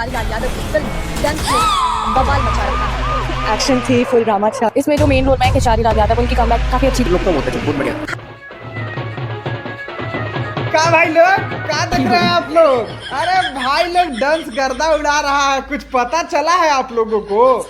बवाल मचा रखा है। एक्शन थी, फुल ड्रामा था। इसमें जो मेन रोल में खेसारी लाल यादव, उनकी कमबैक काफी अच्छी लोग तो होते थे, बहुत बढ़िया। क्या भाई लोग, क्या देख रहे हैं आप लोग? अरे भाई लोग डांस गर्दा उड़ा रहा है, कुछ पता चला है आप लोगों को?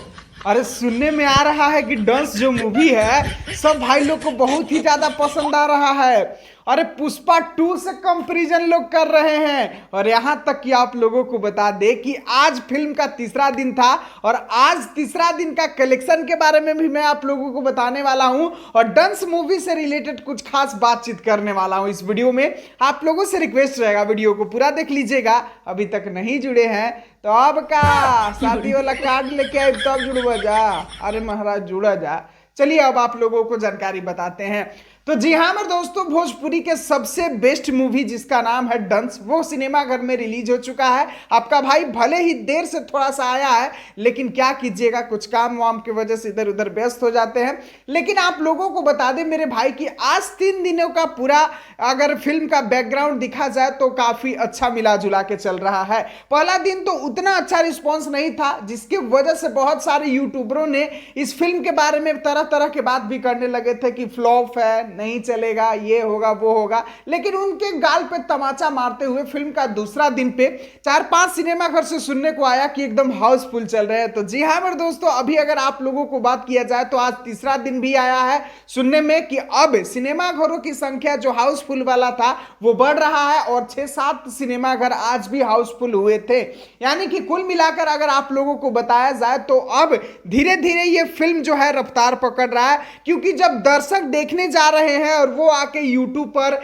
अरे सुनने में आ रहा है कि डांस जो मूवी है सब भाई लोग को बहुत ही ज्यादा पसंद आ रहा है। अरे पुष्पा 2 से कंपैरिजन लोग कर रहे हैं। और यहां तक कि आप लोगों को बता दे कि आज फिल्म का तीसरा दिन था और आज तीसरा दिन का कलेक्शन के बारे में भी मैं आप लोगों को बताने वाला हूं और डांस मूवी से रिलेटेड कुछ खास बातचीत करने वाला हूं इस वीडियो में। आप लोगों से रिक्वेस्ट रहेगा वीडियो को पूरा देख लीजिएगा। अभी तक नहीं जुड़े हैं तो अब का शादी वाला कार्ड लेके आए तब जुड़वा जा। अरे महाराज जुड़ा जा। चलिए अब आप लोगों को जानकारी बताते हैं। तो जी हाँ मेरे दोस्तों, भोजपुरी के सबसे बेस्ट मूवी जिसका नाम है डंस, वो सिनेमा घर में रिलीज हो चुका है। आपका भाई भले ही देर से थोड़ा सा आया है, लेकिन क्या कीजिएगा, कुछ काम वाम की वजह से इधर उधर व्यस्त हो जाते हैं। लेकिन आप लोगों को बता दें मेरे भाई कि आज 3 दिनों का पूरा अगर फिल्म का बैकग्राउंड दिखा जाए तो काफी अच्छा मिला जुला के चल रहा है। पहला दिन तो उतना अच्छा रिस्पॉन्स नहीं था, जिसकी वजह से बहुत सारे यूट्यूबरों ने इस फिल्म के बारे में तरह तरह की बात भी करने लगे थे कि फ्लॉप है, नहीं चलेगा, ये होगा वो होगा। लेकिन उनके गाल पे तमाचा मारते हुए फिल्म का दूसरा दिन पे 4-5 सिनेमा घर से सुनने को आया कि एकदम हाउसफुल चल रहे हैं। तो जी हाँ मेरे दोस्तों, अभी अगर आप लोगों को बात किया जाए तो आज तीसरा दिन भी आया है सुनने में कि अब सिनेमा घरों की संख्या जो हाउसफुल वाला था वो बढ़ रहा है और 6-7 सिनेमा घर आज भी हाउसफुल हुए थे। यानी कि कुल मिलाकर अगर आप लोगों को बताया जाए तो अब धीरे धीरे ये फिल्म जो है रफ्तार पकड़ रहा है, क्योंकि जब दर्शक देखने जा रहे हैं और वो आके यूट्यूब पर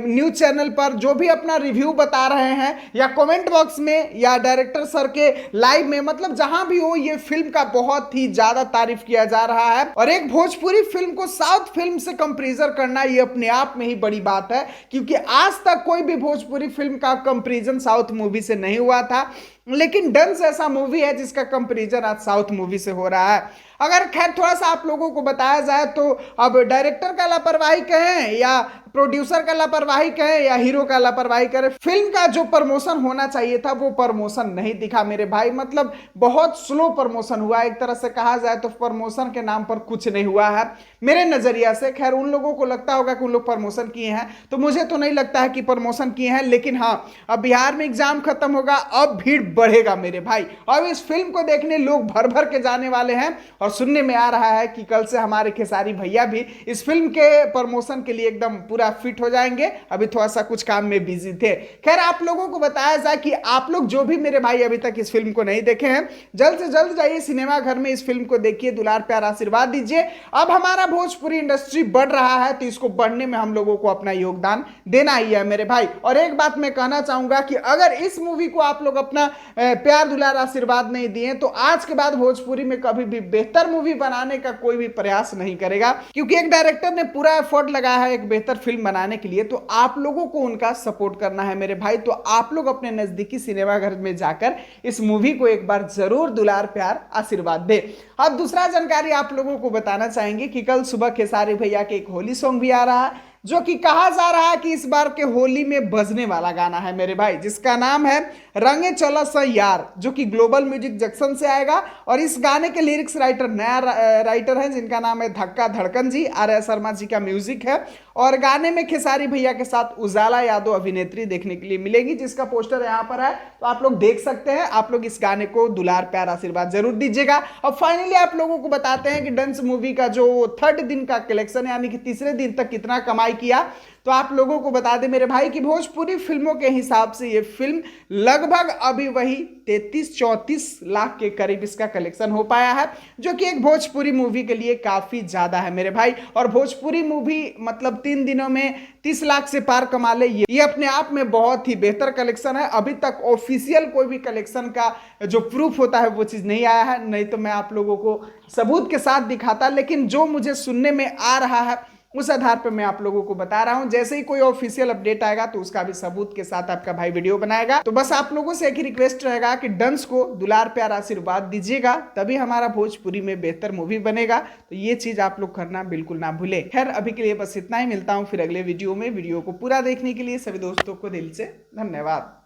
न्यूज चैनल पर जो भी अपना रिव्यू बता रहे हैं या कमेंट बॉक्स में या डायरेक्टर सर के लाइव में, मतलब जहां भी हो, ये फिल्म का बहुत ही ज्यादा तारीफ किया जा रहा है। और एक भोजपुरी फिल्म को साउथ फिल्म से कंपैरिजन करना ये अपने आप में ही बड़ी बात है, क्योंकि आज तक कोई भी भोजपुरी फिल्म का कंपैरिजन साउथ मूवी से नहीं हुआ था। लेकिन डंस ऐसा मूवी है जिसका कंपैरिजन आज साउथ मूवी से हो रहा है। अगर खैर थोड़ा सा आप लोगों को बताया जाए तो अब डायरेक्टर का लापरवाही कहें या प्रोड्यूसर का लापरवाही कहें या हीरो का लापरवाही करें, फिल्म का जो प्रमोशन होना चाहिए था वो प्रमोशन नहीं दिखा मेरे भाई। मतलब बहुत स्लो प्रमोशन हुआ, एक तरह से कहा जाए तो प्रमोशन के नाम पर कुछ नहीं हुआ है मेरे नजरिया से। खैर उन लोगों को लगता होगा कि उन लोग प्रमोशन किए हैं, तो मुझे तो नहीं लगता है कि प्रमोशन किए हैं। लेकिन हाँ, अब बिहार में एग्जाम खत्म होगा, अब भीड़ बढ़ेगा मेरे भाई। अब इस फिल्म को देखने लोग भर भर के जाने वाले हैं और सुनने में आ रहा है कि कल से हमारे खेसारी भैया भी इस फिल्म के प्रमोशन के लिए एकदम पूरा फिट हो जाएंगे। अभी थोड़ा सा कुछ काम में बिजी थे। खैर आप लोगों को बताया जाए कि आप लोग जो भी मेरे भाई अभी तक इस फिल्म को नहीं देखे हैं, जल्द से जल्द जाइए सिनेमा घर में इस फिल्म को देखिए, दुलार प्यार आशीर्वाद दीजिए। अब हमारा भोजपुरी इंडस्ट्री बढ़ रहा है तो इसको बढ़ने में हम लोगों को अपना योगदान देना ही है मेरे भाई। और एक बात मैं कहना चाहूंगा कि अगर इस मूवी को आप लोग अपना प्यार दुलार आशीर्वाद नहीं दिए तो आज के बाद भोजपुरी में कभी भी बेहतर मूवी बनाने का कोई भी प्रयास नहीं करेगा, क्योंकि एक डायरेक्टर ने पूरा एफर्ट लगाया है एक बेहतर फिल्म बनाने के लिए। तो आप लोगों को उनका सपोर्ट करना है मेरे भाई। तो आप लोग अपने नजदीकी सिनेमा घर में जाकर इस मूवी को एक बार जरूर दुलार प्यार आशीर्वाद दे। अब दूसरा जानकारी आप लोगों को बताना चाहेंगे कि कल सुबह खेसारी भैया के एक होली सॉन्ग भी आ रहा है, जो कि कहा जा रहा है कि इस बार के होली में बजने वाला गाना है मेरे भाई, जिसका नाम है रंगे चला सा यार, जो कि ग्लोबल म्यूजिक जंक्शन से आएगा। और इस गाने के लिरिक्स राइटर नया राइटर है जिनका नाम है धक्का धड़कन जी, आर.एस. शर्मा जी का म्यूजिक है। और गाने में खेसारी भैया के साथ उजाला यादव अभिनेत्री देखने के लिए मिलेगी, जिसका पोस्टर यहाँ पर है, तो आप लोग देख सकते हैं। आप लोग इस गाने को दुलार प्यार आशीर्वाद जरूर दीजिएगा। और फाइनली आप लोगों को बताते हैं कि डंस मूवी का जो 3rd दिन का कलेक्शन, यानी कि तीसरे दिन तक कितना कमाई किया। तो आप लोगों को बता दें मेरे भाई कि भोजपुरी फिल्मों के हिसाब से ये फिल्म लगभग अभी वही 33-34 लाख के करीब इसका कलेक्शन हो पाया है, जो कि एक भोजपुरी मूवी के लिए काफी ज्यादा है मेरे भाई। और भोजपुरी मूवी मतलब 3 दिनों में 30 लाख से पार कमा ले, ये अपने आप में बहुत ही बेहतर कलेक्शन है। अभी तक ऑफिशियल कोई भी कलेक्शन का जो प्रूफ होता है वो चीज नहीं आया है, नहीं तो मैं आप लोगों को सबूत के साथ दिखाता। लेकिन जो मुझे सुनने में आ रहा है उस आधार पर मैं आप लोगों को बता रहा हूं। जैसे ही कोई ऑफिशियल अपडेट आएगा तो उसका भी सबूत के साथ आपका भाई वीडियो बनाएगा। तो बस आप लोगों से एक ही रिक्वेस्ट रहेगा कि डंस को दुलार प्यार आशीर्वाद दीजिएगा, तभी हमारा भोजपुरी में बेहतर मूवी बनेगा। तो ये चीज आप लोग करना बिल्कुल ना भूले। खैर अभी के लिए बस इतना ही, मिलता हूं फिर अगले वीडियो में। वीडियो को पूरा देखने के लिए सभी दोस्तों को दिल से धन्यवाद।